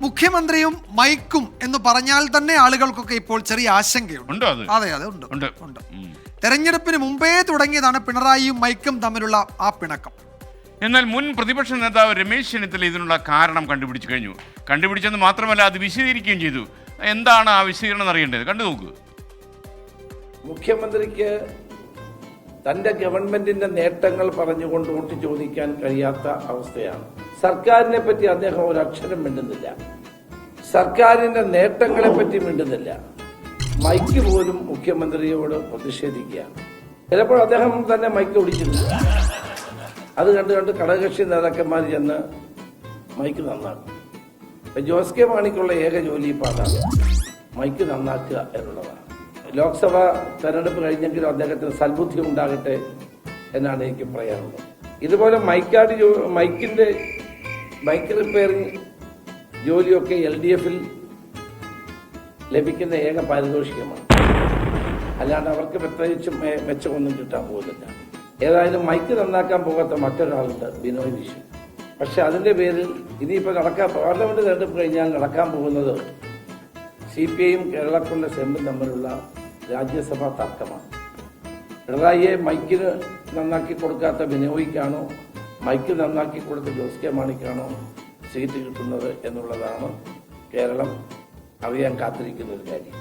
മുഖ്യമന്ത്രിയും മൈക്കും എന്ന് പറഞ്ഞാൽ തന്നെ ആളുകൾക്കൊക്കെ ഇപ്പോൾ ചെറിയ ആശങ്കയുണ്ട്. അതെ ഉണ്ട്. തെരഞ്ഞെടുപ്പിന് മുമ്പേ തുടങ്ങിയതാണ് പിണറായിയും മൈക്കും തമ്മിലുള്ള ആ പിണക്കം. എന്നാൽ മുൻ പ്രതിപക്ഷ നേതാവ് രമേശ് ചെന്നിത്തല ഇതിനുള്ള കാരണം കണ്ടുപിടിച്ചു കഴിഞ്ഞു. കണ്ടുപിടിച്ചെന്ന് മാത്രമല്ല, അത് വിശദീകരിക്കുകയും ചെയ്തു. എന്താണ് ആ വിശദീകരണം അറിയേണ്ടത്? കണ്ടു നോക്കൂ. മുഖ്യമന്ത്രിക്ക് തന്റെ ഗവൺമെന്റിന്റെ നേട്ടങ്ങൾ പറഞ്ഞുകൊണ്ട് വോട്ട് ചോദിക്കാൻ കഴിയാത്ത അവസ്ഥയാണ്. സർക്കാരിനെ പറ്റി അദ്ദേഹം ഒരു അക്ഷരം മിണ്ടുന്നില്ല. സർക്കാരിന്റെ നേട്ടങ്ങളെ പറ്റി മിണ്ടുന്നില്ല. മൈക്ക് പോലും മുഖ്യമന്ത്രിയോട് പ്രതിഷേധിക്കുകയാണ്. ചിലപ്പോൾ അദ്ദേഹം തന്നെ മൈക്ക് ഒടിച്ചിരുന്നു. അത് കണ്ട് ഘടകകക്ഷി നേതാക്കന്മാർ ചെന്ന് മൈക്ക് നന്നാക്കും. ജോസ് കെ മാണിക്കുള്ള ഏക ജോലി ഇപ്പോൾ അതാണ്, മൈക്ക് നന്നാക്കുക എന്നുള്ളതാണ്. ലോക്സഭ തെരഞ്ഞെടുപ്പ് കഴിഞ്ഞെങ്കിലും അദ്ദേഹത്തിന് സൽബുദ്ധി ഉണ്ടാകട്ടെ എന്നാണ് എനിക്ക് പറയാനുള്ളത്. ഇതുപോലെ മൈക്ക് റിപ്പയറിംഗ് ജോലിയൊക്കെ LDFൽ ലഭിക്കുന്ന ഏക പാരിതോഷികമാണ്. അല്ലാണ്ട് അവർക്ക് പ്രത്യേകിച്ചും മെച്ചമൊന്നും കിട്ടാൻ പോകുന്നില്ല. ഏതായാലും മൈക്ക് നന്നാക്കാൻ പോകാത്ത മറ്റൊരാളുണ്ട്, ബിനോയ് വിശ്വം. പക്ഷെ അതിന്റെ പേരിൽ ഇനിയിപ്പോൾ പാർലമെന്റ് തെരഞ്ഞെടുപ്പ് കഴിഞ്ഞാൽ നടക്കാൻ പോകുന്നത് CPIയും കേരള കോൺഗ്രസ് എമ്മും തമ്മിലുള്ള രാജ്യസഭാ തർക്കമാണ്. പിണറായിയെ മൈക്കിന് നന്നാക്കി കൊടുക്കാത്ത ബിനോയിക്കാണോ, മൈക്ക് നന്നാക്കി കൊടുത്ത ജോസ് കെ മാണിക്കാണോ സീറ്റ് കിട്ടുന്നത് എന്നുള്ളതാണ് കേരളം അറിയാൻ കാത്തിരിക്കുന്ന ഒരു കാര്യം.